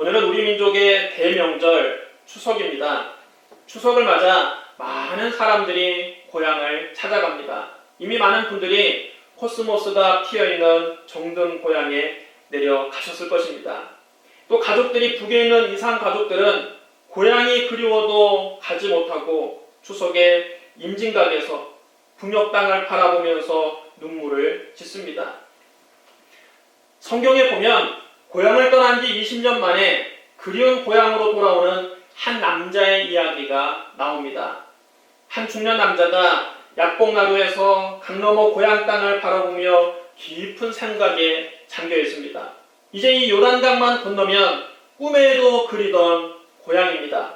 오늘은 우리 민족의 대명절 추석입니다. 추석을 맞아 많은 사람들이 고향을 찾아갑니다. 이미 많은 분들이 코스모스가 피어있는 정든 고향에 내려가셨을 것입니다. 또 가족들이 북에 있는 이산 가족들은 고향이 그리워도 가지 못하고 추석에 임진각에서 북녘 땅을 바라보면서 눈물을 짓습니다. 성경에 보면 고향을 떠난 지 20년 만에 그리운 고향으로 돌아오는 한 남자의 이야기가 나옵니다. 한 중년 남자가 약봉나루에서 강 너머 고향 땅을 바라보며 깊은 생각에 잠겨 있습니다. 이제 이 요단강만 건너면 꿈에도 그리던 고향입니다.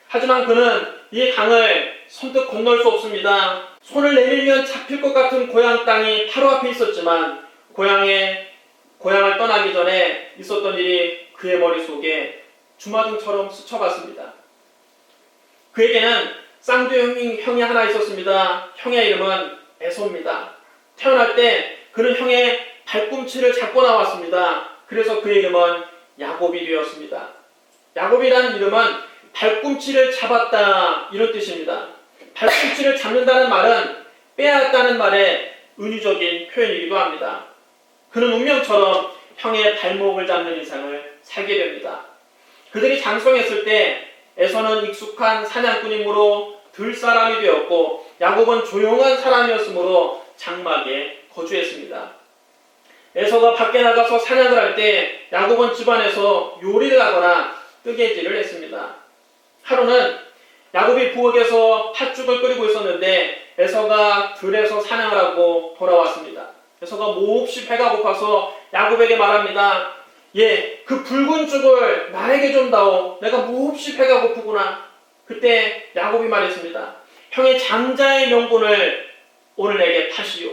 하지만 그는 이 강을 선뜻 건널 수 없습니다. 손을 내밀면 잡힐 것 같은 고향 땅이 바로 앞에 있었지만 고향을 떠나기 전에 있었던 일이 그의 머릿속에 주마등처럼 스쳐갔습니다. 그에게는 쌍둥이 형이 하나 있었습니다. 형의 이름은 에서입니다. 태어날 때 그는 형의 발꿈치를 잡고 나왔습니다. 그래서 그의 이름은 야곱이 되었습니다. 야곱이라는 이름은 발꿈치를 잡았다 이런 뜻입니다. 발꿈치를 잡는다는 말은 빼앗다는 말의 은유적인 표현이기도 합니다. 그는 운명처럼 형의 발목을 잡는 인생을 살게 됩니다. 그들이 장성했을 때 에서는 익숙한 사냥꾼이므로 들사람이 되었고 야곱은 조용한 사람이었으므로 장막에 거주했습니다. 에서가 밖에 나가서 사냥을 할 때 야곱은 집안에서 요리를 하거나 뜨개질을 했습니다. 하루는 야곱이 부엌에서 팥죽을 끓이고 있었는데 에서가 들에서 사냥을 하고 돌아왔습니다. 에서가 몹시 배가 고파서 야곱에게 말합니다. 그 붉은 죽을 나에게 좀 다오. 내가 몹시 배가 고프구나. 그때 야곱이 말했습니다. 형의 장자의 명분을 오늘 내게 파시오.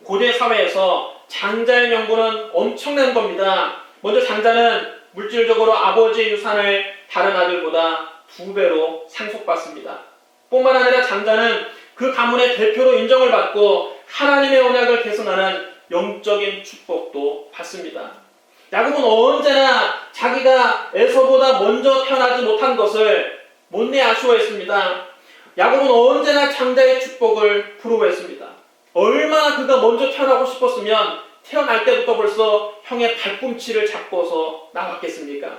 고대 사회에서 장자의 명분은 엄청난 겁니다. 먼저 장자는 물질적으로 아버지의 유산을 다른 아들보다 2배로 상속받습니다. 뿐만 아니라 장자는 그 가문의 대표로 인정을 받고 하나님의 언약을 계승하는 영적인 축복도 받습니다. 야곱은 언제나 자기가 에서보다 먼저 태어나지 못한 것을 못내 아쉬워했습니다. 야곱은 언제나 장자의 축복을 부러워했습니다. 얼마나 그가 먼저 태어나고 싶었으면 태어날 때부터 벌써 형의 발꿈치를 잡고서 나왔겠습니까?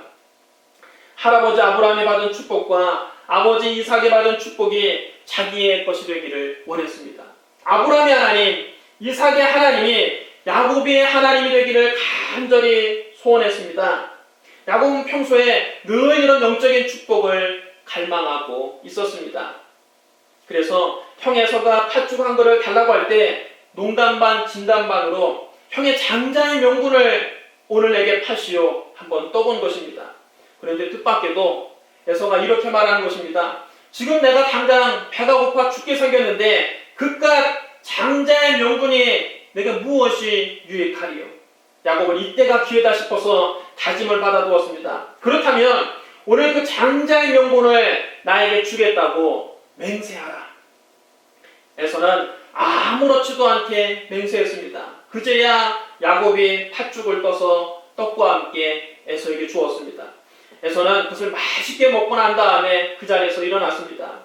할아버지 아브라함이 받은 축복과 아버지 이삭이 받은 축복이 자기의 것이 되기를 원했습니다. 아브라함의 하나님, 이삭의 하나님이 야곱의 하나님이 되기를 간절히 소원했습니다. 야곱은 평소에 늘 이런 영적인 축복을 갈망하고 있었습니다. 그래서 형 에서가 팥죽 한 그릇을 달라고 할 때 농담 반 진담 반으로 형의 장자의 명분을 오늘 내게 파시오 한번 떠본 것입니다. 그런데 뜻밖에도 에서가 이렇게 말하는 것입니다. 지금 내가 당장 배가 고파 죽게 생겼는데 그깟 장자의 명분이 내게 무엇이 유익하리요? 야곱은 이때가 기회다 싶어서 다짐을 받아두었습니다. 그렇다면 오늘 그 장자의 명분을 나에게 주겠다고 맹세하라. 에서는 아무렇지도 않게 맹세했습니다. 그제야 야곱이 팥죽을 떠서 떡과 함께 에서에게 주었습니다. 에서는 그것을 맛있게 먹고 난 다음에 그 자리에서 일어났습니다.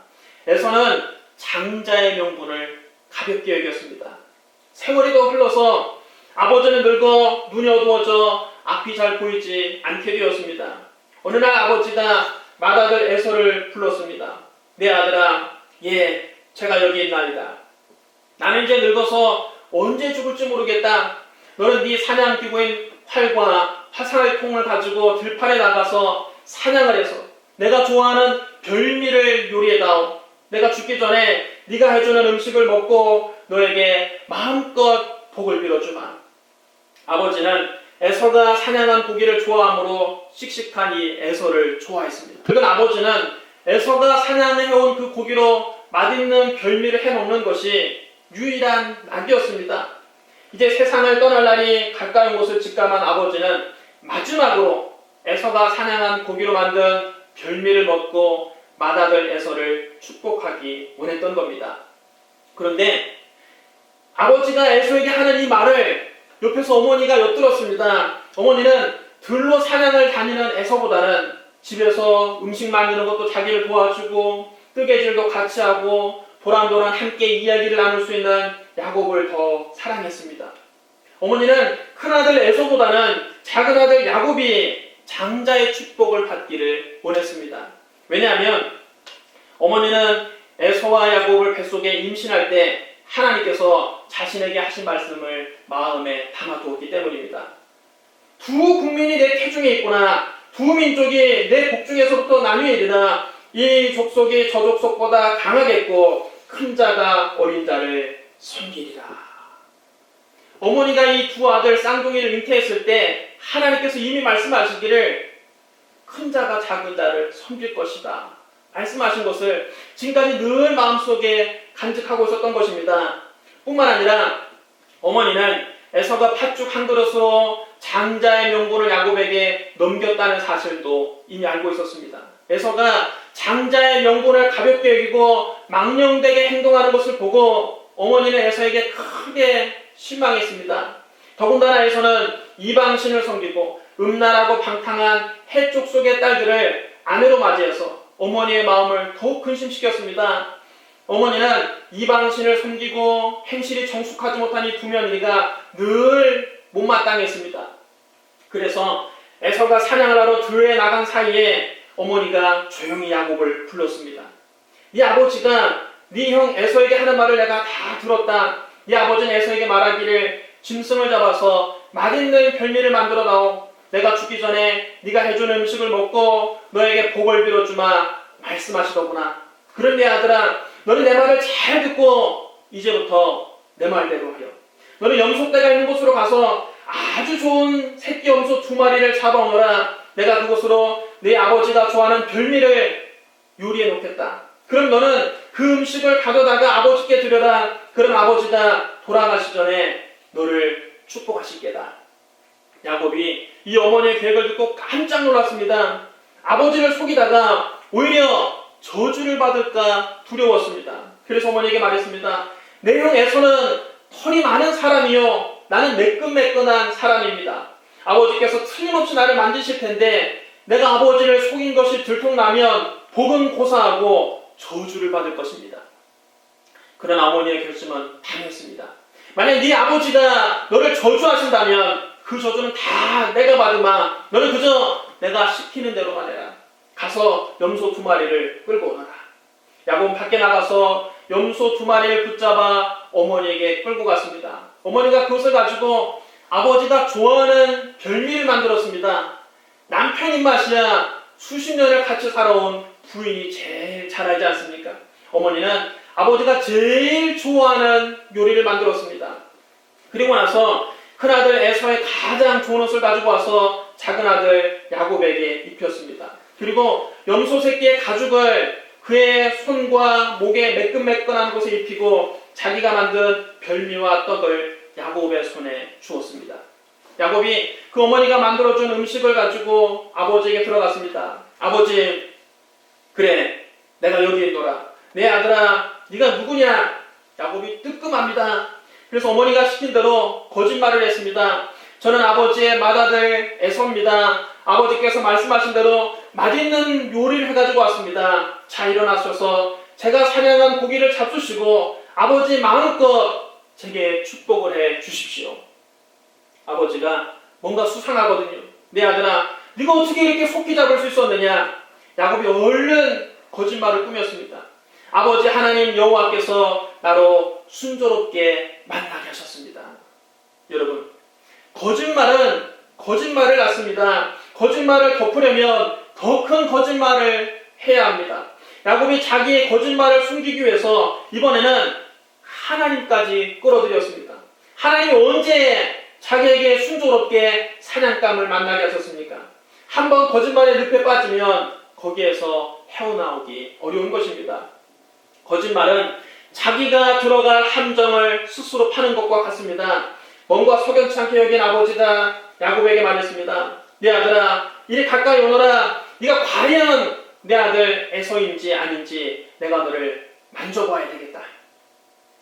에서는 장자의 명분을 가볍게 여겼습니다. 세월이 더 흘러서 아버지는 늙어 눈이 어두워져 앞이 잘 보이지 않게 되었습니다. 어느 날 아버지가 맏아들 에서를 불렀습니다. 내 아들아, 제가 여기 있나이다. 나는 이제 늙어서 언제 죽을지 모르겠다. 너는 네 사냥기구인 활과 화살의 통을 가지고 들판에 나가서 사냥을 해서 내가 좋아하는 별미를 요리해다오. 내가 죽기 전에 네가 해주는 음식을 먹고 너에게 마음껏 복을 빌어주마. 아버지는 에서가 사냥한 고기를 좋아하므로 씩씩한 이 에서를 좋아했습니다. 그건 아버지는 에서가 사냥해온 그 고기로 맛있는 별미를 해먹는 것이 유일한 낙이었습니다. 이제 세상을 떠날 날이 가까운 곳을 직감한 아버지는 마지막으로 에서가 사냥한 고기로 만든 별미를 먹고 맏아들 에서를 축복하기 원했던 겁니다. 그런데 아버지가 에서에게 하는 이 말을 옆에서 어머니가 엿들었습니다. 어머니는 들로 사냥을 다니는 에서보다는 집에서 음식 만드는 것도 자기를 도와주고 뜨개질도 같이 하고 도란도란 함께 이야기를 나눌 수 있는 야곱을 더 사랑했습니다. 어머니는 큰아들 에서보다는 작은아들 야곱이 장자의 축복을 받기를 원했습니다. 왜냐하면 어머니는 에서와 야곱을 뱃속에 임신할 때 하나님께서 자신에게 하신 말씀을 마음에 담아두었기 때문입니다. 두 국민이 내 태중에 있구나. 두 민족이 내 복중에서부터 나뉘어야 되나. 이 족속이 저 족속보다 강하겠고 큰 자가 어린 자를 섬기리라. 어머니가 이 두 아들 쌍둥이를 잉태했을 때 하나님께서 이미 말씀하시기를 큰 자가 작은 자를 섬길 것이다 말씀하신 것을 지금까지 늘 마음속에 간직하고 있었던 것입니다. 뿐만 아니라 어머니는 에서가 팥죽 한 그릇으로 장자의 명분을 야곱에게 넘겼다는 사실도 이미 알고 있었습니다. 에서가 장자의 명분을 가볍게 여기고 망령되게 행동하는 것을 보고 어머니는 에서에게 크게 실망했습니다. 더군다나 에서는 이방신을 섬기고 음란하고 방탕한 해족 속의 딸들을 아내로 맞이해서 어머니의 마음을 더욱 근심시켰습니다. 어머니는 이방신을 섬기고 행실이 정숙하지 못한 이 두 며느리가 늘 못마땅했습니다. 그래서 에서가 사냥을 하러 들에 나간 사이에 어머니가 조용히 야곱을 불렀습니다. 네 아버지가 네 형 에서에게 하는 말을 내가 다 들었다. 네 아버지는 에서에게 말하기를 짐승을 잡아서 맛있는 별미를 만들어 다오. 내가 죽기 전에 네가 해준 음식을 먹고 너에게 복을 빌어주마 말씀하시더구나. 그런 내 아들아, 너는 내 말을 잘 듣고 이제부터 내 말대로 하여 너는 염소떼가 있는 곳으로 가서 아주 좋은 새끼 염소 2마리를 잡아오너라. 내가 그곳으로 네 아버지가 좋아하는 별미를 요리해 놓겠다. 그럼 너는 그 음식을 가져다가 아버지께 드려라. 그럼 아버지가 돌아가시 전에 너를 축복하실 게다. 야곱이 이 어머니의 계획을 듣고 깜짝 놀랐습니다. 아버지를 속이다가 오히려 저주를 받을까 두려웠습니다. 그래서 어머니에게 말했습니다. 내 형 에서는 털이 많은 사람이요, 나는 매끈매끈한 사람입니다. 아버지께서 틀림없이 나를 만지실 텐데 내가 아버지를 속인 것이 들통나면 복은 고사하고 저주를 받을 것입니다. 그러나 어머니의 결심은 당했습니다. 만약 네 아버지가 너를 저주하신다면 그 저주는 다 내가 받으마. 너는 그저 내가 시키는 대로만 해라. 가서 염소 2마리를 끌고 오너라. 야곱은 밖에 나가서 염소 2마리를 붙잡아 어머니에게 끌고 갔습니다. 어머니가 그것을 가지고 아버지가 좋아하는 별미를 만들었습니다. 남편 입맛이야 수십 년을 같이 살아온 부인이 제일 잘 알지 않습니까? 어머니는 아버지가 제일 좋아하는 요리를 만들었습니다. 그리고 나서 큰아들 에서의 가장 좋은 옷을 가지고 와서 작은아들 야곱에게 입혔습니다. 그리고 염소 새끼의 가죽을 그의 손과 목에 매끈매끈한 곳에 입히고 자기가 만든 별미와 떡을 야곱의 손에 주었습니다. 야곱이 그 어머니가 만들어준 음식을 가지고 아버지에게 들어갔습니다. 아버지, 그래, 내가 여기에 있노라. 내 아들아, 네가 누구냐? 야곱이 뜨끔합니다. 그래서 어머니가 시킨 대로 거짓말을 했습니다. 저는 아버지의 맏아들 에서입니다. 아버지께서 말씀하신 대로 맛있는 요리를 해가지고 왔습니다. 자, 일어나셔서 제가 사냥한 고기를 잡수시고 아버지 마음껏 제게 축복을 해 주십시오. 아버지가 뭔가 수상하거든요. 내 아들아, 네가 어떻게 이렇게 속기 잡을 수 있었느냐? 야곱이 얼른 거짓말을 꾸몄습니다. 아버지 하나님 여호와께서 나로 순조롭게 만나게 하셨습니다. 여러분, 거짓말은 거짓말을 낳습니다. 거짓말을 덮으려면 더 큰 거짓말을 해야 합니다. 야곱이 자기의 거짓말을 숨기기 위해서 이번에는 하나님까지 끌어들였습니다. 하나님이 언제 자기에게 순조롭게 사냥감을 만나게 하셨습니까? 한번 거짓말의 늪에 빠지면 거기에서 헤어나오기 어려운 것입니다. 거짓말은 자기가 들어갈 함정을 스스로 파는 것과 같습니다. 뭔가 석연치 않게 여긴 아버지가 야곱에게 말했습니다. 내 아들아, 이리 가까이 오너라. 네가 과연 내 아들 에서인지 아닌지 내가 너를 만져봐야 되겠다.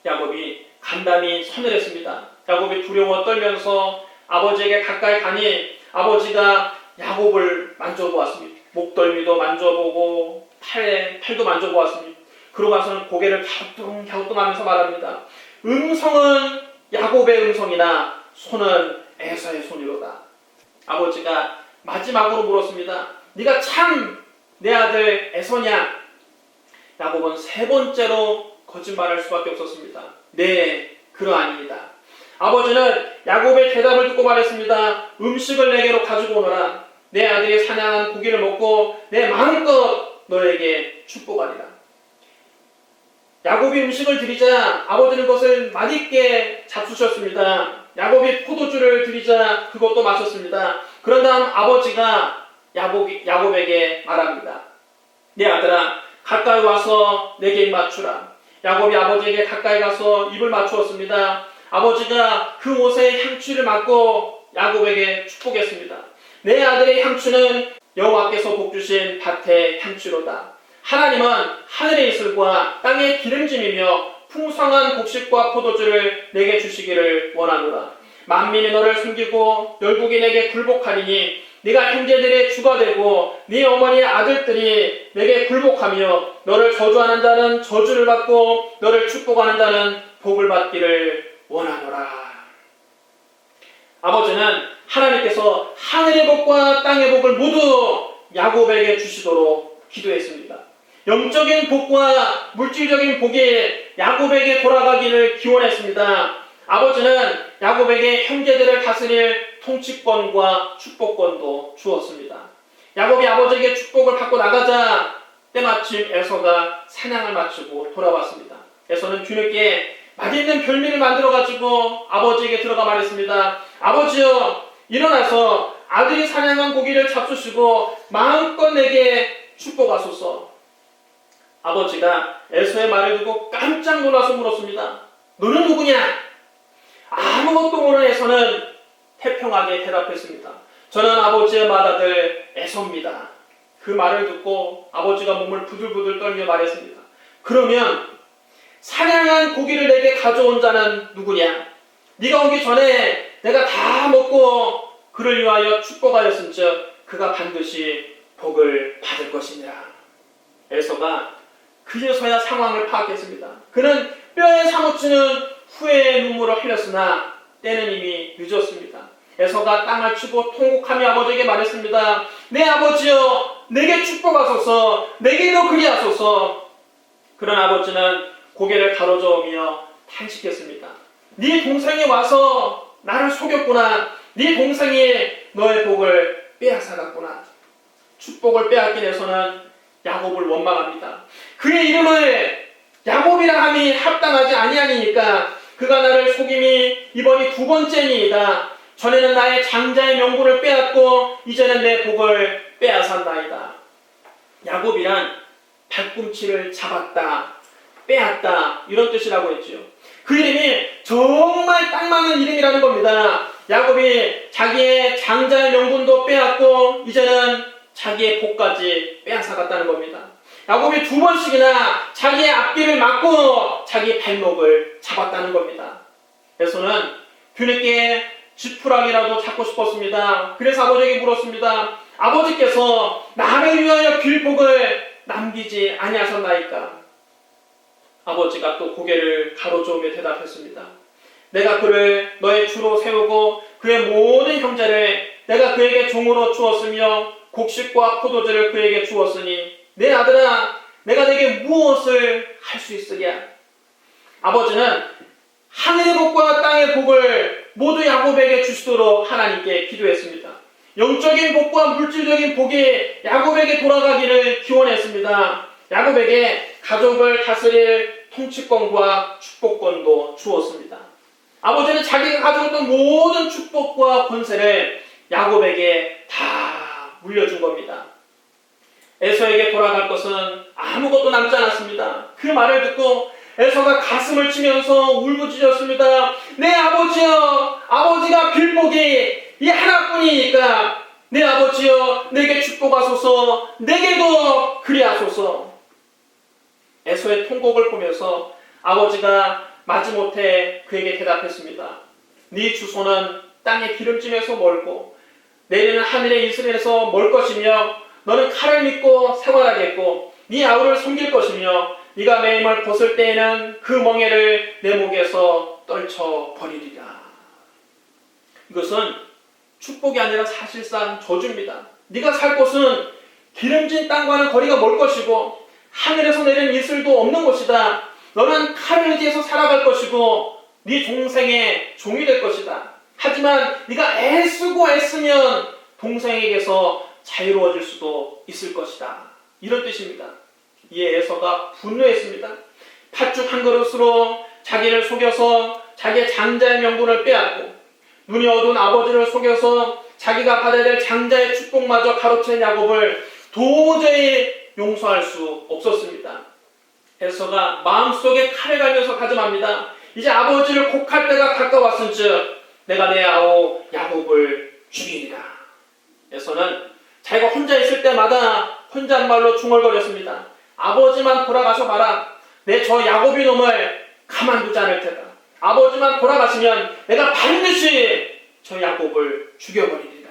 야곱이 간담이 서늘했습니다. 야곱이 두려워 떨면서 아버지에게 가까이 가니 아버지가 야곱을 만져보았습니다. 목덜미도 만져보고 팔도 만져보았습니다. 그러고 나서는 고개를 갸우뚱하면서 말합니다. 음성은 야곱의 음성이나 손은 에서의 손이로다. 아버지가 마지막으로 물었습니다. 네가 참 내 아들 에서냐? 야곱은 세 번째로 거짓말할 수밖에 없었습니다. 네, 그러하니이다. 아버지는 야곱의 대답을 듣고 말했습니다. 음식을 내게로 가지고 오너라. 내 아들이 사냥한 고기를 먹고 내 마음껏 너에게 축복하리라. 야곱이 음식을 드리자 아버지는 그것을 맛있게 잡수셨습니다. 야곱이 포도주를 드리자 그것도 마셨습니다. 그런 다음 아버지가 야곱에게 말합니다. 내 아들아, 가까이 와서 내게 입 맞추라. 야곱이 아버지에게 가까이 가서 입을 맞추었습니다. 아버지가 그 옷에 향취를 맡고 야곱에게 축복했습니다. 내 아들의 향취는 여호와께서 복주신 밭의 향취로다. 하나님은 하늘의 이슬과 땅의 기름짐이며 풍성한 곡식과 포도주를 내게 주시기를 원하노라. 만민이 너를 숨기고 열국이 내게 굴복하리니 네가 형제들의 주가 되고 네 어머니의 아들들이 내게 굴복하며 너를 저주하는 자는 저주를 받고 너를 축복하는 자는 복을 받기를 원하노라. 아버지는 하나님께서 하늘의 복과 땅의 복을 모두 야곱에게 주시도록 기도했습니다. 영적인 복과 물질적인 복이 야곱에게 돌아가기를 기원했습니다. 아버지는 야곱에게 형제들을 다스릴 통치권과 축복권도 주었습니다. 야곱이 아버지에게 축복을 받고 나가자 때마침 에서가 사냥을 마치고 돌아왔습니다. 에서는 뒤늦게 맛있는 별미를 만들어가지고 아버지에게 들어가 말했습니다. 아버지여, 일어나서 아들이 사냥한 고기를 잡수시고 마음껏 내게 축복하소서. 아버지가 에서의 말을 듣고 깜짝 놀라서 물었습니다. 너는 누구냐? 아무것도 모르는 에서는 태평하게 대답했습니다. 저는 아버지의 맏아들 에서입니다. 그 말을 듣고 아버지가 몸을 부들부들 떨며 말했습니다. 그러면 사냥한 고기를 내게 가져온 자는 누구냐? 네가 오기 전에 내가 다 먹고 그를 위하여 축복하였은즉 그가 반드시 복을 받을 것이니라. 에서가 그제서야 상황을 파악했습니다. 그는 뼈에 사무치는 후회의 눈물을 흘렸으나 때는 이미 늦었습니다. 에서가 땅을 치고 통곡하며 아버지에게 말했습니다. 내 아버지여, 내게 축복하소서, 내게도 그리하소서. 그런 아버지는 고개를 가로저으며 탄식했습니다. 네 동생이 와서 나를 속였구나. 네 동생이 너의 복을 빼앗아갔구나. 축복을 빼앗긴 에서는 야곱을 원망합니다. 그의 이름을 야곱이라 함이 합당하지 아니하니까 그가 나를 속임이 이번이 두 번째니이다. 전에는 나의 장자의 명분을 빼앗고 이제는 내 복을 빼앗았나이다. 야곱이란 발꿈치를 잡았다, 빼앗다 이런 뜻이라고 했지요. 그 이름이 정말 딱 맞는 이름이라는 겁니다. 야곱이 자기의 장자의 명분도 빼앗고 이제는 자기의 복까지 빼앗아갔다는 겁니다. 야곱이 두 번씩이나 자기의 앞길을 막고 자기 발목을 잡았다는 겁니다. 에서는 뒤늦게 지푸라기라도 잡고 싶었습니다. 그래서 아버지에게 물었습니다. 아버지께서 나를 위하여 빌복을 남기지 아니하셨나이까? 아버지가 또 고개를 가로저으며 대답했습니다. 내가 그를 너의 주로 세우고 그의 모든 형제를 내가 그에게 종으로 주었으며 곡식과 포도주를 그에게 주었으니 내 아들아, 내가 내게 무엇을 할 수 있으랴? 아버지는 하늘의 복과 땅의 복을 모두 야곱에게 주시도록 하나님께 기도했습니다. 영적인 복과 물질적인 복이 야곱에게 돌아가기를 기원했습니다. 야곱에게 가족을 다스릴 통치권과 축복권도 주었습니다. 아버지는 자기가 가져왔던 모든 축복과 권세를 야곱에게 다 물려준 겁니다. 에서에게 돌아갈 것은 아무것도 남지 않았습니다. 그 말을 듣고 에서가 가슴을 치면서 울부짖었습니다. 내 아버지여, 아버지가 빌복이 이 하나뿐이니까 내 아버지여, 내게 축복하소서, 내게도 그리하소서. 에서의 통곡을 보면서 아버지가 마지못해 그에게 대답했습니다. 네 주소는 땅의 기름짐에서 멀고 내리는 하늘의 이슬에서 멀 것이며 너는 칼을 믿고 생활하겠고 네 아우를 섬길 것이며 네가 매임을 벗을 때에는 그 멍에를 내 목에서 떨쳐버리리라. 이것은 축복이 아니라 사실상 저주입니다. 네가 살 곳은 기름진 땅과는 거리가 멀 것이고 하늘에서 내린 이슬도 없는 곳이다. 너는 칼을 의지해서 살아갈 것이고 네 동생의 종이 될 것이다. 하지만 네가 애쓰고 애쓰면 동생에게서 자유로워질 수도 있을 것이다. 이런 뜻입니다. 이에 에서가 분노했습니다. 팥죽 한 그릇으로 자기를 속여서 자기의 장자의 명분을 빼앗고 눈이 어두운 아버지를 속여서 자기가 받아야 될 장자의 축복마저 가로챈 야곱을 도저히 용서할 수 없었습니다. 에서가 마음속에 칼을 갈면서 가정합니다. 이제 아버지를 곡할 때가 가까웠은즉 내가 내 아우 야곱을 죽이리라. 에서는 자기가 혼자 있을 때마다 혼잣말로 중얼거렸습니다. 아버지만 돌아가서 봐라. 내 저 야곱이 놈을 가만두지 않을 테다. 아버지만 돌아가시면 내가 반드시 저 야곱을 죽여버리리라.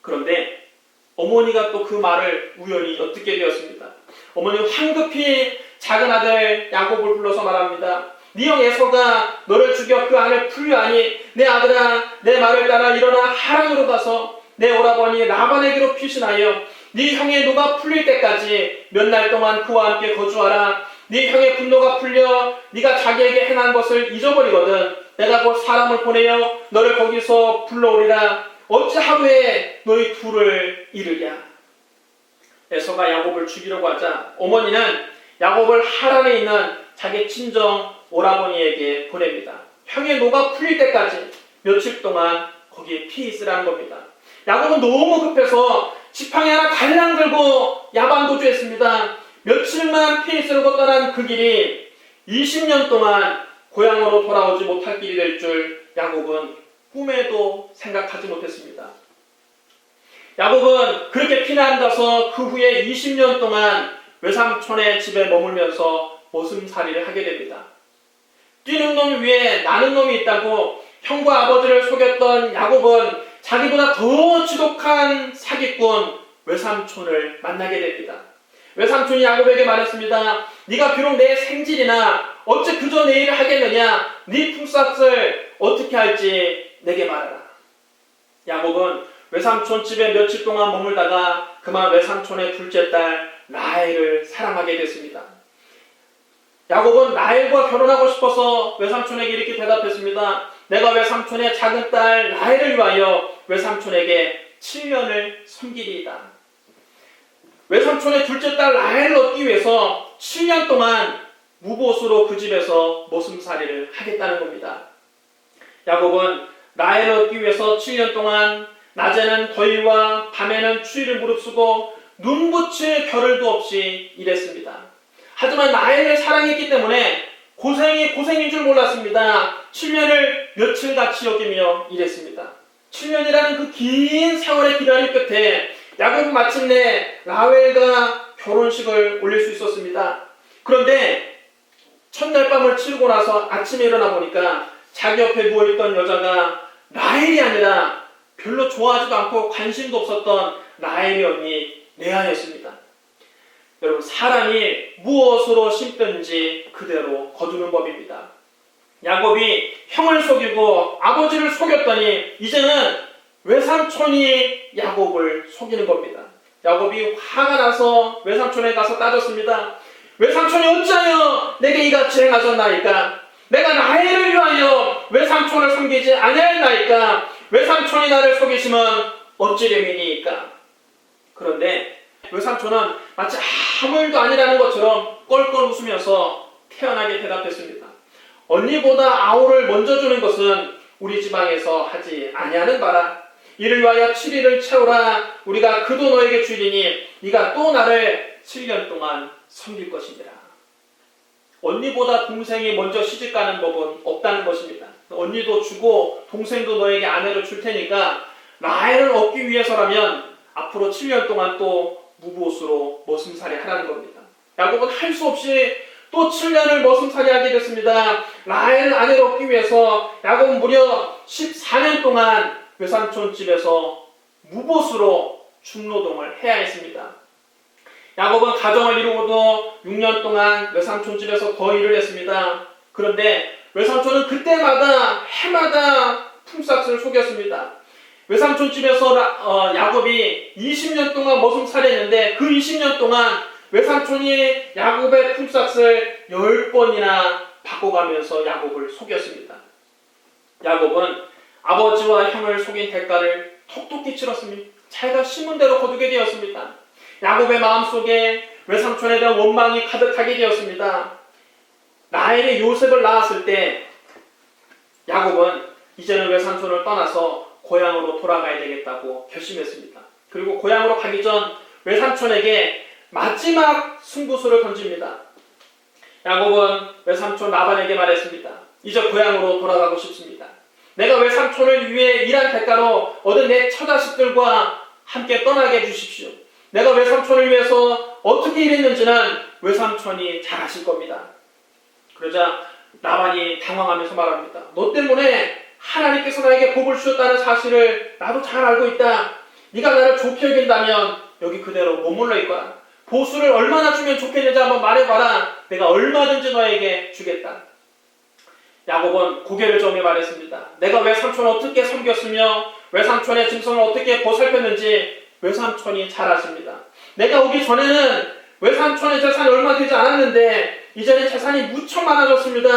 그런데 어머니가 또 그 말을 우연히 엿듣게 되었습니다. 어머니는 황급히 작은 아들 야곱을 불러서 말합니다. 네 형 에서가 너를 죽여 그 안을 풀려하니 내 아들아 내 말을 따라 일어나 하란으로 가서 내 오라버니 라반에게로 피신하여 네 형의 노가 풀릴 때까지 몇 날 동안 그와 함께 거주하라. 네 형의 분노가 풀려 네가 자기에게 행한 것을 잊어버리거든 내가 곧 사람을 보내어 너를 거기서 불러오리라. 어찌 하루에 너희 둘을 잃으랴. 에서가 야곱을 죽이려고 하자 어머니는 야곱을 하란에 있는 자기 친정 오라버니에게 보냅니다. 형의 노가 풀릴 때까지 며칠 동안 거기에 피해 있으라는 겁니다. 야곱은 너무 급해서 지팡이 하나 달랑 들고 야반도주했습니다. 며칠만 피해 있으려고 떠난 그 길이 20년 동안 고향으로 돌아오지 못할 길이 될 줄 야곱은 꿈에도 생각하지 못했습니다. 야곱은 그렇게 피난가서 그 후에 20년 동안 외삼촌의 집에 머물면서 머슴살이를 하게 됩니다. 뛰는 놈 위에 나는 놈이 있다고 형과 아버지를 속였던 야곱은 자기보다 더 지독한 사기꾼 외삼촌을 만나게 됩니다. 외삼촌이 야곱에게 말했습니다. 네가 비록 내 생질이나 어찌 그저 내 일을 하겠느냐. 네 품삯을 어떻게 할지 내게 말하라. 야곱은 외삼촌 집에 며칠 동안 머물다가 그만 외삼촌의 둘째 딸 라헬을 사랑하게 됐습니다. 야곱은 라헬과 결혼하고 싶어서 외삼촌에게 이렇게 대답했습니다. 내가 외삼촌의 작은 딸 라헬을 위하여 외삼촌에게 7년을 섬기리이다. 외삼촌의 둘째 딸 라헬을 얻기 위해서 7년 동안 무보수로 그 집에서 머슴살이를 하겠다는 겁니다. 야곱은 라헬을 얻기 위해서 7년 동안 낮에는 더위와 밤에는 추위를 무릅쓰고 눈붙일 겨를도 없이 일했습니다. 하지만 라헬을 사랑했기 때문에 고생이 고생인 줄 몰랐습니다. 7년을 며칠같이 여기며 일했습니다. 7년이라는 그 긴 세월의 기다림 끝에 야곱은 마침내 라헬과 결혼식을 올릴 수 있었습니다. 그런데 첫날 밤을 치르고 나서 아침에 일어나 보니까 자기 옆에 누워있던 여자가 라헬이 아니라 별로 좋아하지도 않고 관심도 없었던 라헬의 언니 레아였습니다. 여러분, 사람이 무엇으로 심든지 그대로 거두는 법입니다. 야곱이 형을 속이고 아버지를 속였더니 이제는 외삼촌이 야곱을 속이는 겁니다. 야곱이 화가 나서 외삼촌에 가서 따졌습니다. 외삼촌이 어찌하여 내게 이같이 행하셨나이까? 내가 라헬을 위하여 외삼촌을 섬기지 아니하였나이까? 외삼촌이 나를 속이시면 어찌됨이니까? 그런데 외삼촌은 마치 아무 일도 아니라는 것처럼 껄껄 웃으면서 태연하게 대답했습니다. 언니보다 아우를 먼저 주는 것은 우리 지방에서 하지 아니하는 바라. 이를 위하여 7일을 채우라. 우리가 그도 너에게 주리니 네가 또 나를 7년 동안 섬길 것이니라. 언니보다 동생이 먼저 시집가는 법은 없다는 것입니다. 언니도 주고 동생도 너에게 아내로 줄 테니까 라헬을 얻기 위해서라면 앞으로 7년 동안 또 무보수로 머슴살이 하라는 겁니다. 야곱은 할 수 없이 또 7년을 머슴살이 하게 됐습니다. 라헬을 아내로 얻기 위해서 야곱은 무려 14년 동안 외삼촌 집에서 무보수로 중노동을 해야 했습니다. 야곱은 가정을 이루고도 6년 동안 외삼촌 집에서 더 일을 했습니다. 그런데 외삼촌은 그때마다 해마다 품삯을 속였습니다. 외삼촌 집에서 야곱이 20년 동안 머슴살이했는데 그 20년 동안 외삼촌이 야곱의 품삯을 10번이나 바꿔가면서 야곱을 속였습니다. 야곱은 아버지와 형을 속인 대가를 톡톡히 치렀습니다. 자기가 심은 대로 거두게 되었습니다. 야곱의 마음속에 외삼촌에 대한 원망이 가득하게 되었습니다. 라헬이 요셉을 낳았을 때 야곱은 이제는 외삼촌을 떠나서 고향으로 돌아가야 되겠다고 결심했습니다. 그리고 고향으로 가기 전 외삼촌에게 마지막 승부수를 던집니다. 야곱은 외삼촌 라반에게 말했습니다. 이제 고향으로 돌아가고 싶습니다. 내가 외삼촌을 위해 일한 대가로 얻은 내 처자식들과 함께 떠나게 해주십시오. 내가 외삼촌을 위해서 어떻게 일했는지는 외삼촌이 잘 아실 겁니다. 그러자 라반이 당황하면서 말합니다. 너 때문에 하나님께서 나에게 복을 주셨다는 사실을 나도 잘 알고 있다. 네가 나를 좋게 여긴다면 여기 그대로 머물러 있거라. 보수를 얼마나 주면 좋겠는지 한번 말해봐라. 내가 얼마든지 너에게 주겠다. 야곱은 고개를 저으며 말했습니다. 내가 외삼촌을 어떻게 섬겼으며 외삼촌의 짐승을 어떻게 보살폈는지 외삼촌이 잘 아십니다. 내가 오기 전에는 외삼촌의 재산이 얼마 되지 않았는데 이제는 재산이 무척 많아졌습니다.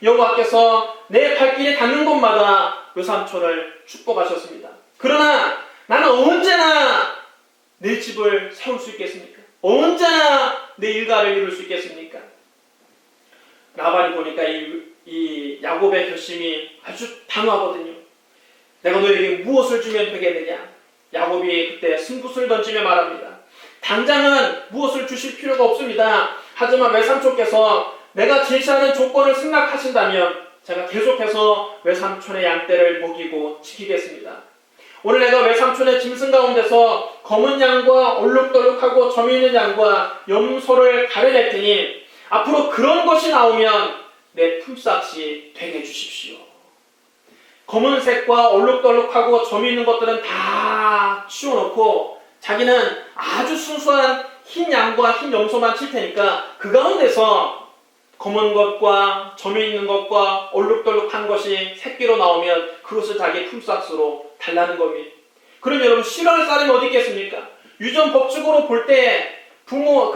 여호와께서 내 발길이 닿는 곳마다 외삼촌을 축복하셨습니다. 그러나 나는 언제나 내 집을 세울 수 있겠습니까? 언제나 내 일가를 이룰 수 있겠습니까? 라반이 보니까 이 야곱의 결심이 아주 단호하거든요. 내가 너에게 무엇을 주면 되겠느냐? 야곱이 그때 승부수를 던지며 말합니다. 당장은 무엇을 주실 필요가 없습니다. 하지만 외삼촌께서 내가 제시하는 조건을 승낙하신다면 제가 계속해서 외삼촌의 양떼를 먹이고 지키겠습니다. 오늘 내가 외삼촌의 짐승 가운데서 검은 양과 얼룩덜룩하고 점이 있는 양과 염소를 가려낼 테니 앞으로 그런 것이 나오면 내 품삯이 되게 해주십시오. 검은색과 얼룩덜룩하고 점이 있는 것들은 다 치워놓고 자기는 아주 순수한 흰 양과 흰 염소만 칠 테니까 그 가운데서 검은 것과 점이 있는 것과 얼룩덜룩한 것이 새끼로 나오면 그것을 자기 품삯으로 달라는 겁니다. 그럼 여러분 싫어할 사람이 어디 있겠습니까? 유전 법칙으로 볼 때 부모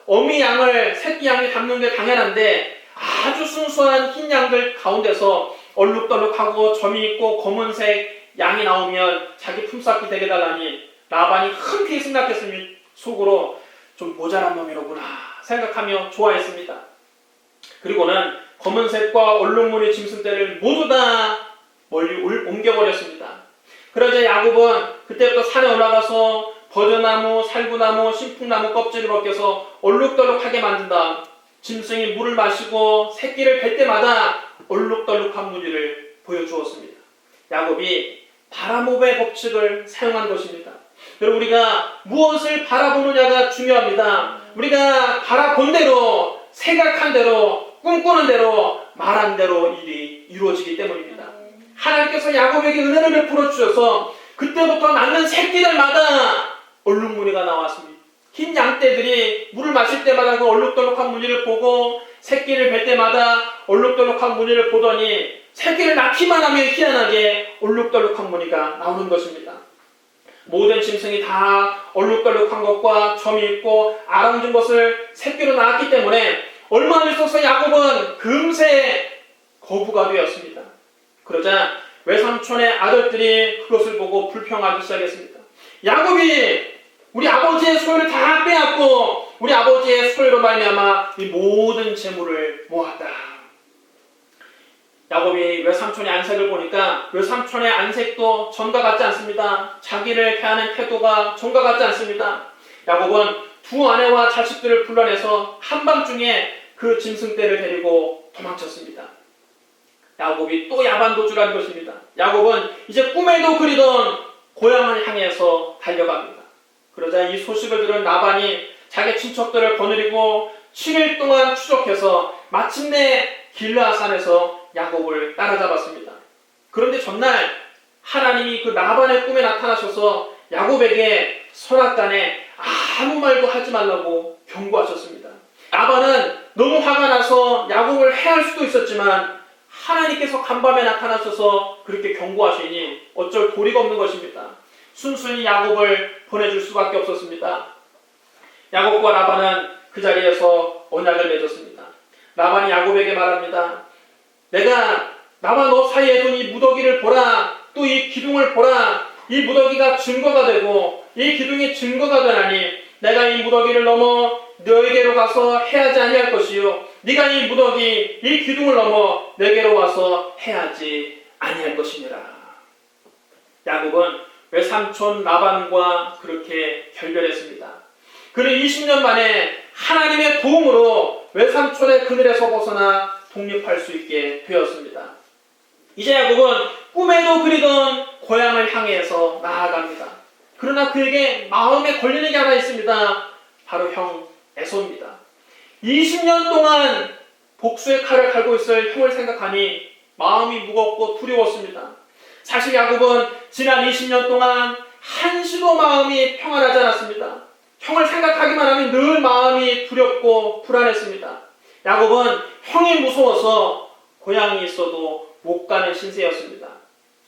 어미 양을 새끼 양이 담는 게 당연한데 아주 순수한 흰 양들 가운데서 얼룩덜룩하고 점이 있고 검은색 양이 나오면 자기 품삯이 되게 달라니 라반이 흔쾌히 생각했으니 속으로 좀 모자란 놈이로구나 생각하며 좋아했습니다. 그리고는 검은색과 얼룩무늬 짐승떼를 모두 다 멀리 옮겨버렸습니다. 그러자 야곱은 그때부터 산에 올라가서 버드나무, 살구나무, 신풍나무 껍질을 벗겨서 얼룩덜룩하게 만든 다음 짐승이 물을 마시고 새끼를 뵐 때마다 얼룩덜룩한 무늬를 보여주었습니다. 야곱이 바라몹의 법칙을 사용한 것입니다. 여러분 우리가 무엇을 바라보느냐가 중요합니다. 우리가 바라본 대로, 생각한 대로, 꿈꾸는 대로, 말한 대로 일이 이루어지기 때문입니다. 하나님께서 야곱에게 은혜를 베풀어 주셔서 그때부터 낳는 새끼들마다 얼룩무늬가 나왔습니다. 흰 양떼들이 물을 마실 때마다 그 얼룩덜룩한 무늬를 보고 새끼를 뵐 때마다 얼룩덜룩한 무늬를 보더니 새끼를 낳기만 하면 희한하게 얼룩덜룩한 무늬가 나오는 것입니다. 모든 짐승이 다 얼룩덜룩한 것과 점이 있고 아랑진 것을 새끼로 낳았기 때문에 얼마 안 있어서 야곱은 금세 거부가 되었습니다. 그러자 외삼촌의 아들들이 그것을 보고 불평하기 시작했습니다. 야곱이 우리 아버지의 소유를 다 빼앗고 우리 아버지의 소유로 말미암아 이 모든 재물을 모았다. 야곱이 외삼촌의 안색을 보니까 외삼촌의 안색도 전과 같지 않습니다. 자기를 대하는 태도가 전과 같지 않습니다. 야곱은 두 아내와 자식들을 불러내서 한밤중에 그 짐승떼를 데리고 도망쳤습니다. 야곱이 또 야반도주라는 것입니다. 야곱은 이제 꿈에도 그리던 고향을 향해서 달려갑니다. 그러자 이 소식을 들은 라반이 자기 친척들을 거느리고 7일 동안 추적해서 마침내 길르앗산에서 야곱을 따라잡았습니다. 그런데 전날 하나님이 그 라반의 꿈에 나타나셔서 야곱에게 선악간에 아무 말도 하지 말라고 경고하셨습니다. 라반은 너무 화가 나서 야곱을 해할 수도 있었지만 하나님께서 간밤에 나타나셔서 그렇게 경고하시니 어쩔 도리가 없는 것입니다. 순순히 야곱을 보내줄 수밖에 없었습니다. 야곱과 라반은 그 자리에서 언약을 맺었습니다. 라반이 야곱에게 말합니다. 내가 나와 너 사이에 둔 이 무더기를 보라. 또 이 기둥을 보라. 이 무더기가 증거가 되고 이 기둥이 증거가 되나니 내가 이 무더기를 넘어 너에게로 가서 해하지 아니할 것이요 네가 이 무더기 이 기둥을 넘어 내게로 와서 해하지 아니할 것이니라. 야곱은 외삼촌 라반과 그렇게 결별했습니다. 그는 20년 만에 하나님의 도움으로 외삼촌의 그늘에서 벗어나 독립할 수 있게 되었습니다. 이제 야곱은 꿈에도 그리던 고향을 향해서 나아갑니다. 그러나 그에게 마음에 걸리는 게 하나 있습니다. 바로 형 에서입니다. 20년 동안 복수의 칼을 갈고 있을 형을 생각하니 마음이 무겁고 두려웠습니다. 사실 야곱은 지난 20년 동안 한시도 마음이 평안하지 않았습니다. 형을 생각하기만 하면 늘 마음이 두렵고 불안했습니다. 야곱은 형이 무서워서 고향이 있어도 못 가는 신세였습니다.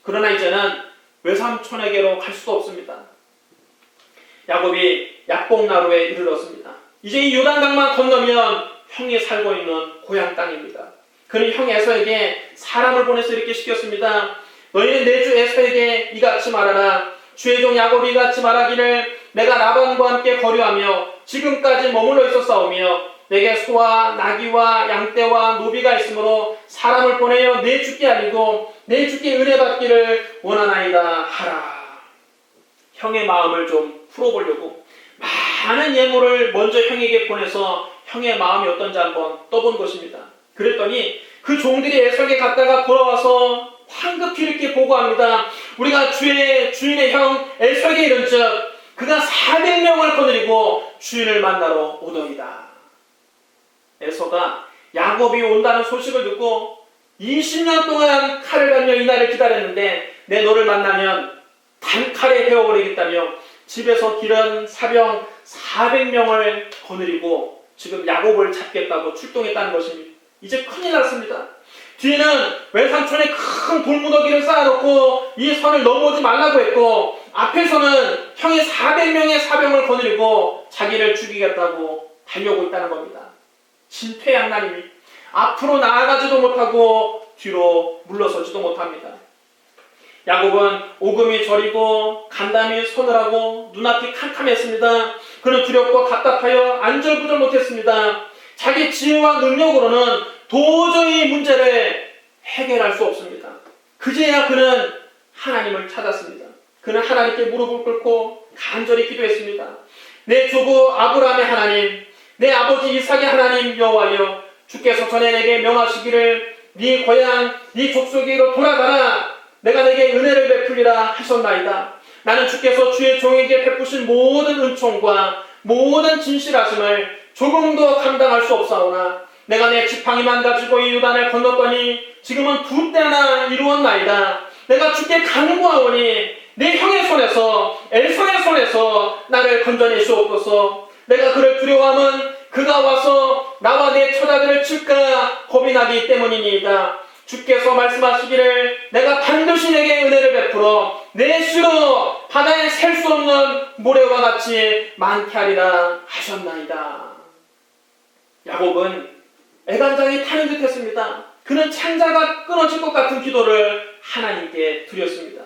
그러나 이제는 외삼촌에게로 갈 수도 없습니다. 야곱이 약복나루에 이르렀습니다. 이제 이 요단강만 건너면 형이 살고 있는 고향 땅입니다. 그는 형 에서에게 사람을 보내서 이렇게 시켰습니다. 너희는 내 주 에서에게 이같이 말하라. 주의 종 야곱이 이같이 말하기를 내가 라반과 함께 거류하며 지금까지 머물러 있었사오며 내게 소와 나귀와 양떼와 노비가 있으므로 사람을 보내어 내 주께 알리고 내 주께 은혜 받기를 원하나이다 하라. 형의 마음을 좀 풀어보려고 많은 예물을 먼저 형에게 보내서 형의 마음이 어떤지 한번 떠본 것입니다. 그랬더니 그 종들이 에서에게 갔다가 돌아와서 황급히 이렇게 보고합니다. 우리가 주인의 형 에서에게 이른즉 그가 400명을 거느리고 주인을 만나러 오더이다. 에서가 야곱이 온다는 소식을 듣고 20년 동안 칼을 갈며 이날을 기다렸는데 내 너를 만나면 단칼에 베어버리겠다며 집에서 기른 사병 400명을 거느리고 지금 야곱을 잡겠다고 출동했다는 것입니다. 이제 큰일 났습니다. 뒤에는 외삼촌에 큰 돌무더기를 쌓아놓고 이 선을 넘어오지 말라고 했고 앞에서는 형이 400명의 사병을 거느리고 자기를 죽이겠다고 달려오고 있다는 겁니다. 진퇴양난입니 앞으로 나아가지도 못하고 뒤로 물러서지도 못합니다. 야곱은 오금이 저리고 간담이 서늘하고 눈앞이 캄캄했습니다. 그는 두렵고 답답하여 안절부절 못했습니다. 자기 지혜와 능력으로는 도저히 문제를 해결할 수 없습니다. 그제야 그는 하나님을 찾았습니다. 그는 하나님께 무릎을 꿇고 간절히 기도했습니다. 내 조부 아브라함의 하나님, 내 아버지 이삭의 하나님 여호와여, 주께서 전에 내게 명하시기를 네 고향, 네 족속에로 돌아가라. 내가 내게 은혜를 베풀리라 하셨나이다. 나는 주께서 주의 종에게 베푸신 모든 은총과 모든 진실하심을 조금도 감당할 수 없사오나 내가 내 지팡이만 가지고 이 요단을 건넜더니 지금은 2때나 이루었나이다. 내가 주께 간구하오니 내 형의 손에서 엘손의 손에서 나를 건져내시옵소서. 내가 그를 두려워함은 그가 와서 나와 내 처자들을 칠까 겁이 나기 때문이니이다. 주께서 말씀하시기를 내가 반드시 내게 은혜를 베풀어 내 수로 바다에 셀 수 없는 모래와 같이 많게 하리라 하셨나이다. 야곱은 애간장이 타는 듯 했습니다. 그는 창자가 끊어질 것 같은 기도를 하나님께 드렸습니다.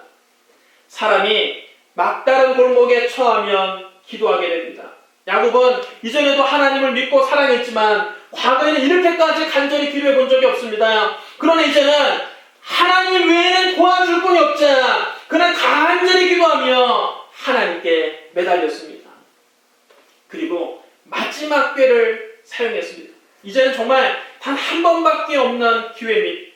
사람이 막다른 골목에 처하면 기도하게 됩니다. 야곱은 이전에도 하나님을 믿고 사랑했지만 과거에는 이렇게까지 간절히 기도해 본 적이 없습니다. 그러나 이제는 하나님 외에는 도와줄 분이 없자 그는 간절히 기도하며 하나님께 매달렸습니다. 그리고 마지막 꾀를 사용했습니다. 이제는 정말 단 한 번밖에 없는 기회입니다.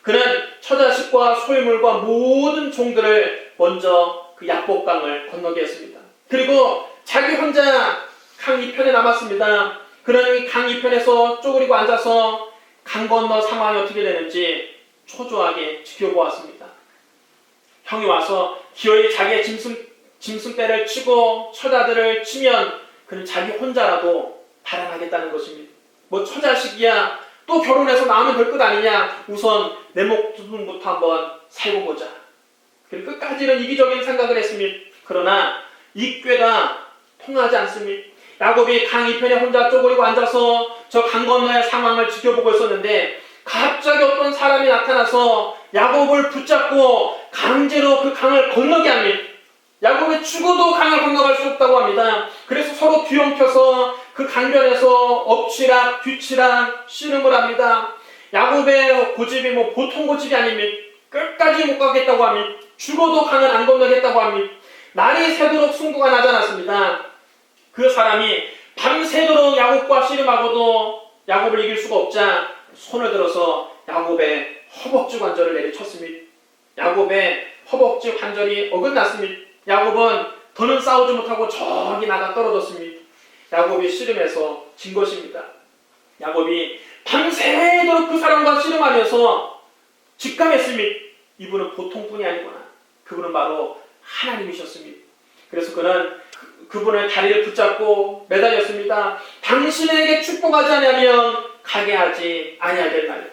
그는 처자식과 소유물과 모든 종들을 먼저 그 약복강을 건너게 했습니다. 그리고 자기 혼자 강 이편에 남았습니다. 그는 강 이편에서 쪼그리고 앉아서 강 건너 상황이 어떻게 되는지 초조하게 지켜보았습니다. 형이 와서 기어이 자기의 짐승 짐승떼를 치고 처자들을 치면 그는 자기 혼자라도 달아나겠다는 것입니다. 뭐 처자식이야 또 결혼해서 낳으면 될 것 아니냐. 우선 내 목숨부터 한번 살고 보자. 그리고 끝까지는 이기적인 생각을 했습니다. 그러나 이 꾀가 통하지 않습니다. 야곱이 강 이편에 혼자 쪼그리고 앉아서 저 강 건너의 상황을 지켜보고 있었는데 갑자기 어떤 사람이 나타나서 야곱을 붙잡고 강제로 그 강을 건너게 합니다. 야곱이 죽어도 강을 건너갈 수 없다고 합니다. 그래서 서로 뒤엉켜서 그 강변에서 엎치락 뒤치락 씨름을 합니다. 야곱의 고집이 뭐 보통 고집이 아닙니다. 끝까지 못 가겠다고 합니다. 죽어도 강을 안 건너겠다고 합니다. 날이 새도록 승부가 나지 않았습니다. 그 사람이 밤새도록 야곱과 씨름하고도 야곱을 이길 수가 없자 손을 들어서 야곱의 허벅지 관절을 내리쳤습니다. 야곱의 허벅지 관절이 어긋났습니다. 야곱은 더는 싸우지 못하고 저기 나가 떨어졌습니다. 야곱이 씨름해서 진 것입니다. 야곱이 밤새도록 그 사람과 씨름하면서 직감했습니다. 이분은 보통 분이 아니구나. 그분은 바로 하나님이셨습니다. 그래서 그는 그분의 다리를 붙잡고 매달렸습니다. 당신에게 축복하지 않으면 가게 하지 아니하겠나이다.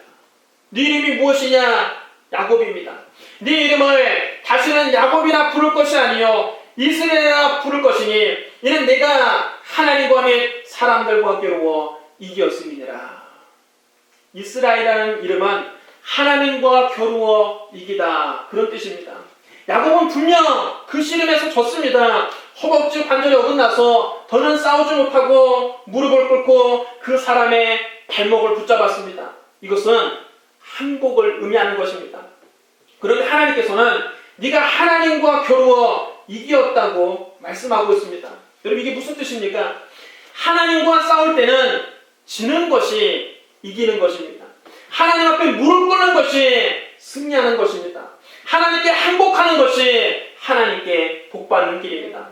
네 이름이 무엇이냐? 야곱입니다. 네 이름을 다시는 야곱이라 부를 것이 아니요 이스라엘이라 부를 것이니 이는 내가 하나님과 및 사람들과 겨루어 이겼음이니라. 이스라엘이라는 이름은 하나님과 겨루어 이기다, 그런 뜻입니다. 야곱은 분명 그 씨름에서 졌습니다. 허벅지 관절이 어긋나서 더는 싸우지 못하고 무릎을 꿇고 그 사람의 발목을 붙잡았습니다. 이것은 항복을 의미하는 것입니다. 그런데 하나님께서는 네가 하나님과 겨루어 이겼다고 말씀하고 있습니다. 여러분, 이게 무슨 뜻입니까? 하나님과 싸울 때는 지는 것이 이기는 것입니다. 하나님 앞에 무릎 꿇는 것이 승리하는 것입니다. 하나님께 항복하는 것이 하나님께 복받는 길입니다.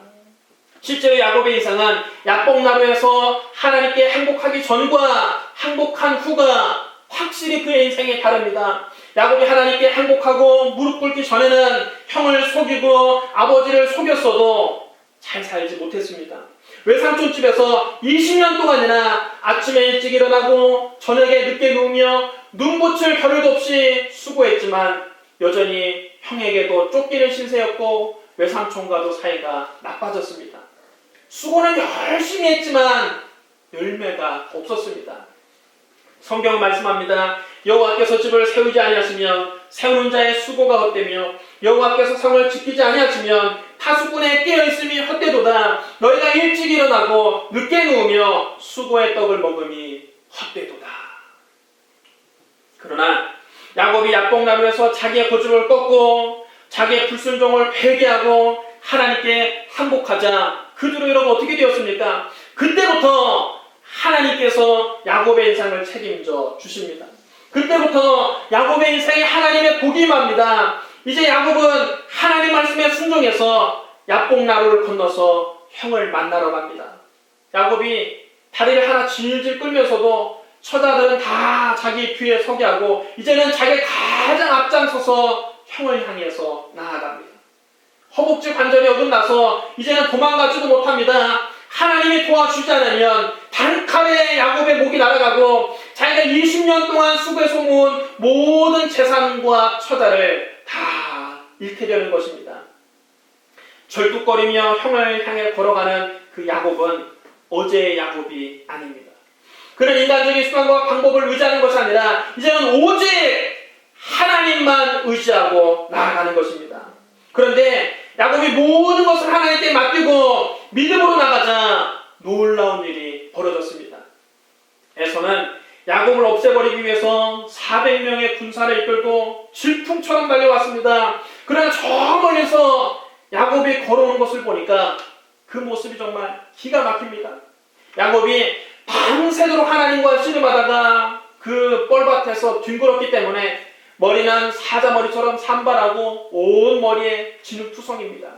실제로 야곱의 인생은 야복나루에서 하나님께 항복하기 전과 항복한 후가 확실히 그의 인생이 다릅니다. 야곱이 하나님께 항복하고 무릎 꿇기 전에는 형을 속이고 아버지를 속였어도 잘 살지 못했습니다. 외삼촌 집에서 20년 동안이나 아침에 일찍 일어나고 저녁에 늦게 누우며 눈붙일 겨를도 없이 수고했지만 여전히 형에게도 쫓기는 신세였고 외삼촌과도 사이가 나빠졌습니다. 수고는 열심히 했지만 열매가 없었습니다. 성경은 말씀합니다. 여호와께서 집을 세우지 아니하시면 세우는 자의 수고가 헛되며 여호와께서 성을 지키지 아니하시면 타수꾼의 깨어있음이 헛되도다. 너희가 일찍 일어나고 늦게 누우며 수고의 떡을 먹음이 헛되도다. 그러나 야곱이 야복나루에서 자기의 고집을 꺾고 자기의 불순종을 회개하고 하나님께 항복하자 그 뒤로 여러분 어떻게 되었습니까? 그때부터 하나님께서 야곱의 인생을 책임져 주십니다. 그때부터 야곱의 인생이 하나님의 복이 임합니다. 이제 야곱은 하나님 말씀에 순종해서 야복나루를 건너서 형을 만나러 갑니다. 야곱이 다리를 하나 질질 끌면서도 처자들은 다 자기 뒤에 서게 하고 이제는 자기가 가장 앞장서서 형을 향해서 나아갑니다. 허벅지 관절이 어긋나서 이제는 도망가지도 못합니다. 하나님이 도와주지 않으면 단칼에 야곱의 목이 날아가고 자기가 20년 동안 수고해서 모은 모든 재산과 처자를 다 잃게 되는 것입니다. 절뚝거리며 형을 향해 걸어가는 그 야곱은 어제의 야곱이 아닙니다. 그는 인간적인 수단과 방법을 의지하는 것이 아니라 이제는 오직 하나님만 의지하고 나아가는 것입니다. 그런데 야곱이 모든 것을 하나님께 맡기고 믿음으로 나가자 놀라운 일이 벌어졌습니다. 에서는 야곱을 없애버리기 위해서 400명의 군사를 이끌고 질풍처럼 달려왔습니다. 그러나 저 멀리서 야곱이 걸어오는 것을 보니까 그 모습이 정말 기가 막힙니다. 야곱이 밤새도록 하나님과 씨름하다가 그 뻘밭에서 뒹굴었기 때문에 머리는 사자머리처럼 산발하고 온 머리에 진흙투성입니다.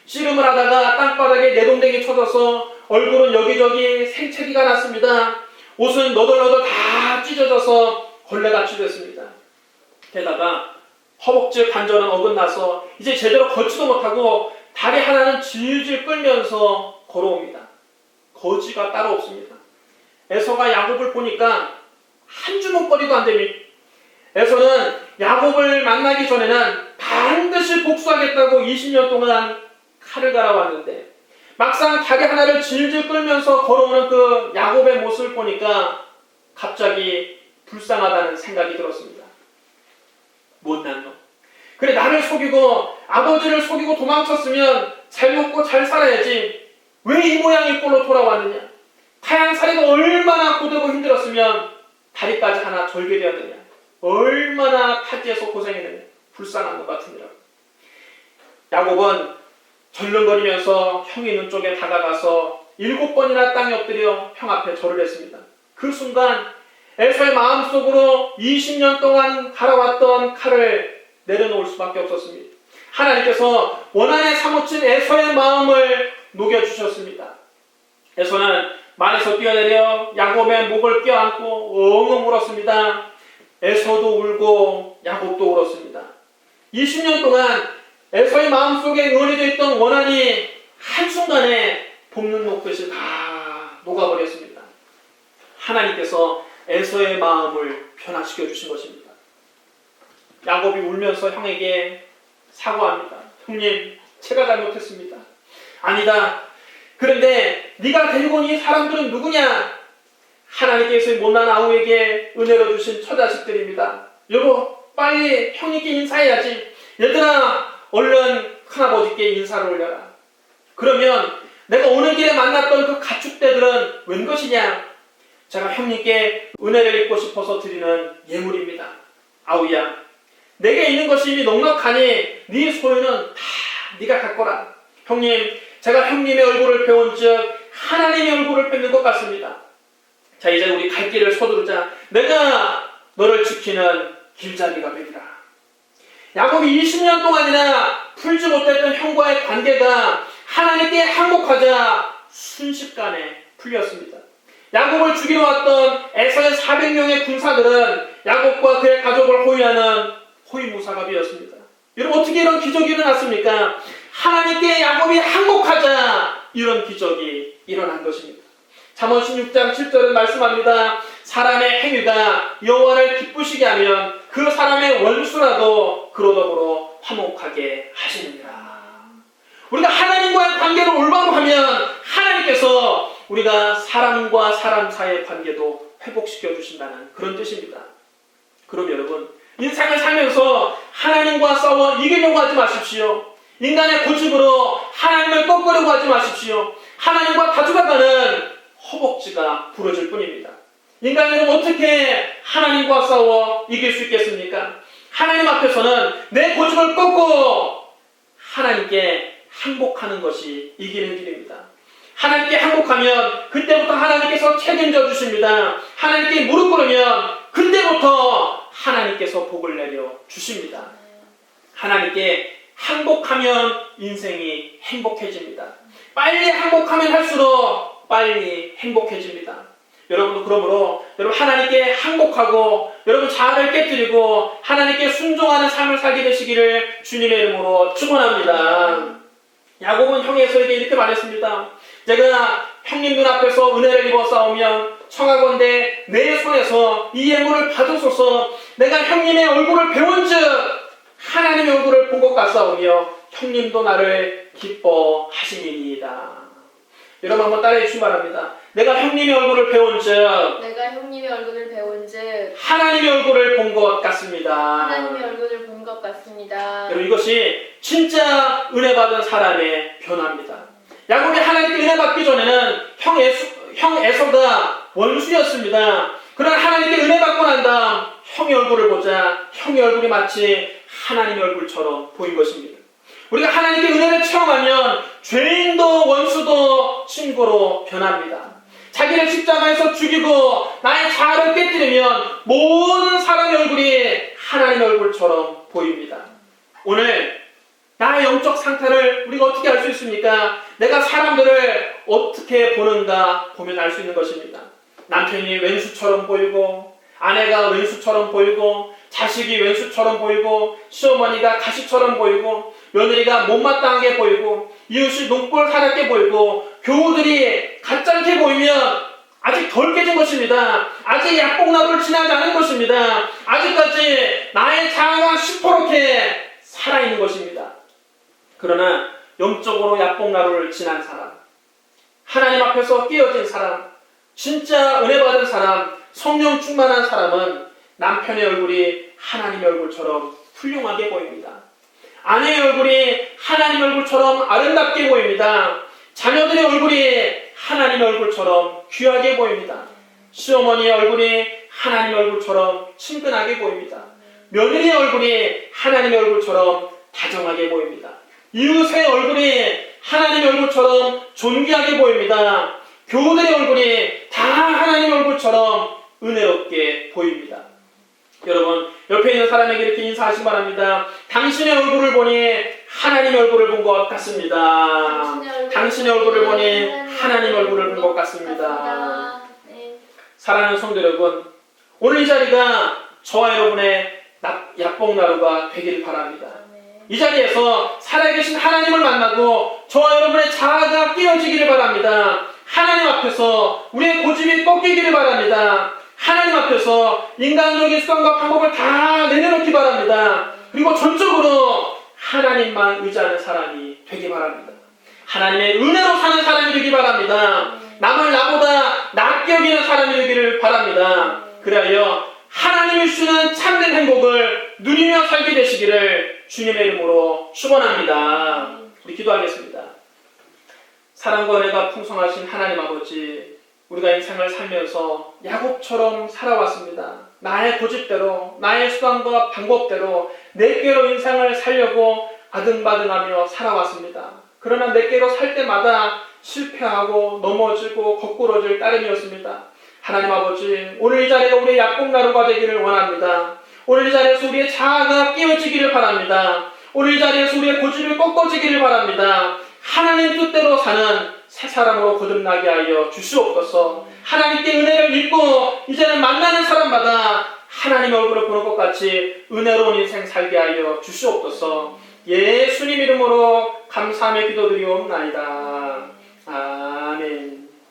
씨름을 하다가 땅바닥에 내동댕이 쳐져서 얼굴은 여기저기 생채기가 났습니다. 옷은 너덜너덜 다 찢어져서 걸레같이 됐습니다. 게다가 허벅지 관절은 어긋나서 이제 제대로 걷지도 못하고 다리 하나는 질질 끌면서 걸어옵니다. 거지가 따로 없습니다. 에서가 야곱을 보니까 한 주먹거리도 안 됩니다. 에서는 야곱을 만나기 전에는 반드시 복수하겠다고 20년 동안 칼을 갈아왔는데 막상 다리 하나를 질질 끌면서 걸어오는 그 야곱의 모습을 보니까 갑자기 불쌍하다는 생각이 들었습니다. 못난 놈. 그래, 나를 속이고 아버지를 속이고 도망쳤으면 잘 먹고 잘 살아야지. 왜 이 모양의 꼴로 돌아왔느냐. 타양살이가 얼마나 고되고 힘들었으면 다리까지 하나 절게 되었느냐. 얼마나 타지에서 고생했느냐. 불쌍한 것 같으니라고. 야곱은 절름거리면서 형이 있는 쪽에 다가가서 7번이나 땅에 엎드려 형 앞에 절을 했습니다. 그 순간 에서의 마음속으로 20년 동안 갈아왔던 칼을 내려놓을 수밖에 없었습니다. 하나님께서 원한에 사무친 에서의 마음을 녹여주셨습니다. 에서는 말에서 뛰어내려 야곱의 목을 껴안고 엉엉 울었습니다. 에서도 울고 야곱도 울었습니다. 20년 동안 에서의 마음속에 응어리져 있던 원한이 한순간에 볶는 녹듯이 다 녹아버렸습니다. 하나님께서 에서의 마음을 변화시켜 주신 것입니다. 야곱이 울면서 형에게 사과합니다. 형님, 제가 잘못했습니다. 아니다. 그런데 네가 데리고 온 이 사람들은 누구냐? 하나님께서 못난 아우에게 은혜로 주신 처자식들입니다. 여보, 빨리 형님께 인사해야지. 얘들아, 얼른 큰아버지께 인사를 올려라. 그러면 내가 오는 길에 만났던 그 가축대들은 웬 것이냐? 제가 형님께 은혜를 입고 싶어서 드리는 예물입니다. 아우야, 내게 있는 것이 이미 넉넉하니 네 소유는 다 네가 갖거라. 형님, 제가 형님의 얼굴을 배운 즉 하나님의 얼굴을 뵙는 것 같습니다. 자, 이제 우리 갈 길을 서두르자. 내가 너를 지키는 길잡이가 되리라. 야곱이 20년 동안이나 풀지 못했던 형과의 관계가 하나님께 항복하자 순식간에 풀렸습니다. 야곱을 죽이러 왔던 에서의 400명의 군사들은 야곱과 그의 가족을 호위하는 호위무사가 되었습니다. 여러분, 어떻게 이런 기적이 일어났습니까? 하나님께 야곱이 항복하자 이런 기적이 일어난 것입니다. 잠언 16장 7절은 말씀합니다. 사람의 행위가 여호와를 기쁘시게 하면 그 사람의 원수라도 그로 더불어 화목하게 하시느니라. 우리가 하나님과의 관계를 올바로 하면 하나님께서 우리가 사람과 사람 사이의 관계도 회복시켜 주신다는 그런 뜻입니다. 그럼 여러분, 인생을 살면서 하나님과 싸워 이기려고 하지 마십시오. 인간의 고집으로 하나님을 꺾으려고 하지 마십시오. 하나님과 다투다가는 허벅지가 부러질 뿐입니다. 인간은 어떻게 하나님과 싸워 이길 수 있겠습니까? 하나님 앞에서는 내 고집을 꺾고 하나님께 항복하는 것이 이기는 길입니다. 하나님께 항복하면 그때부터 하나님께서 책임져 주십니다. 하나님께 무릎 꿇으면 그때부터 하나님께서 복을 내려 주십니다. 하나님께 항복하면 인생이 행복해집니다. 빨리 항복하면 할수록 빨리 행복해집니다. 여러분도 그러므로 여러분 하나님께 항복하고 여러분 자아를 깨뜨리고 하나님께 순종하는 삶을 살게 되시기를 주님의 이름으로 축원합니다. 야곱은 형의 에서에게 이렇게 말했습니다. 제가 형님 눈앞에서 은혜를 입어 싸우면 청하건대 내 손에서 이 예물을 받으소서. 내가 형님의 얼굴을 배운즉 하나님의 얼굴을 본 것 같사오며 형님도 나를 기뻐하시니이다. 여러분 한번 따라해 주시기 바랍니다. 내가 형님의 얼굴을 배운즉 하나님의 얼굴을 본 것 같습니다. 하나님의 얼굴을 본 것 같습니다. 여러분, 이것이 진짜 은혜 받은 사람의 변화입니다. 야곱이 하나님께 은혜 받기 전에는 형 에서가 원수였습니다. 그러나 하나님께 은혜 받고 난 다음 형의 얼굴을 보자 형의 얼굴이 마치 하나님의 얼굴처럼 보인 것입니다. 우리가 하나님께 은혜를 체험하면 죄인도 원수도 친구로 변합니다. 자기를 십자가에서 죽이고 나의 자아를 깨뜨리면 모든 사람의 얼굴이 하나님의 얼굴처럼 보입니다. 오늘 나의 영적 상태를 우리가 어떻게 알 수 있습니까? 내가 사람들을 어떻게 보는가 보면 알 수 있는 것입니다. 남편이 왼수처럼 보이고 아내가 왼수처럼 보이고 자식이 왼수처럼 보이고 시어머니가 가시처럼 보이고 며느리가 못마땅하게 보이고 이웃이 눈꼴 사납게 보이고 교우들이 가짠게 보이면 아직 덜 깨진 것입니다. 아직 약봉나루를 지나지 않은 것입니다. 아직까지 나의 자아가 시퍼렇게 살아있는 것입니다. 그러나 영적으로 약봉나루를 지난 사람, 하나님 앞에서 깨어진 사람, 진짜 은혜 받은 사람, 성령 충만한 사람은 남편의 얼굴이 하나님의 얼굴처럼 훌륭하게 보입니다. 아내의 얼굴이 하나님의 얼굴처럼 아름답게 보입니다. 자녀들의 얼굴이 하나님의 얼굴처럼 귀하게 보입니다. 시어머니의 얼굴이 하나님의 얼굴처럼 친근하게 보입니다. 며느리의 얼굴이 하나님의 얼굴처럼 다정하게 보입니다. 이웃의 얼굴이 하나님의 얼굴처럼 존귀하게 보입니다. 교우들의 얼굴이 다 하나님의 얼굴처럼 은혜롭게 보입니다. 여러분, 옆에 있는 사람에게 이렇게 인사하시기 바랍니다. 당신의 얼굴을 보니 하나님의 얼굴을 본 것 같습니다. 당신의 얼굴을 보니 하나님의 얼굴을 본 것 같습니다. 네. 사랑하는 성도 여러분, 오늘 이 자리가 저와 여러분의 약봉나루가 되기를 바랍니다. 이 자리에서 살아계신 하나님을 만나고 저와 여러분의 자아가 깨어지기를 바랍니다. 하나님 앞에서 우리의 고집이 꺾이기를 바랍니다. 하나님 앞에서 인간적인 습관과 방법을 다 내려놓기 바랍니다. 그리고 전적으로 하나님만 의지하는 사람이 되기 바랍니다. 하나님의 은혜로 사는 사람이 되기 바랍니다. 남을 나보다 낮게 여기는 사람이 되기를 바랍니다. 그리하여 하나님이 주시는 참된 행복을 누리며 살게 되시기를 주님의 이름으로 축원합니다. 우리 기도하겠습니다. 사랑과 은혜가 풍성하신 하나님 아버지, 우리가 인생을 살면서 야곱처럼 살아왔습니다. 나의 고집대로, 나의 수단과 방법대로 내게로 인생을 살려고 아등바등하며 살아왔습니다. 그러나 내게로 살 때마다 실패하고 넘어지고 거꾸러질 따름이었습니다. 하나님 아버지, 오늘 이 자리가 우리의 약봉나루가 되기를 원합니다. 오늘 이 자리에서 우리의 자아가 깨어지기를 바랍니다. 오늘 이 자리에서 우리의 고집이 꺾어지기를 바랍니다. 하나님 뜻대로 사는 새 사람으로 거듭나게 하여 주시옵소서. 하나님께 은혜를 입고 이제는 만나는 사람마다 하나님의 얼굴을 보는 것 같이 은혜로운 인생 살게 하여 주시옵소서. 예수님 이름으로 감사하며 기도드리옵나이다.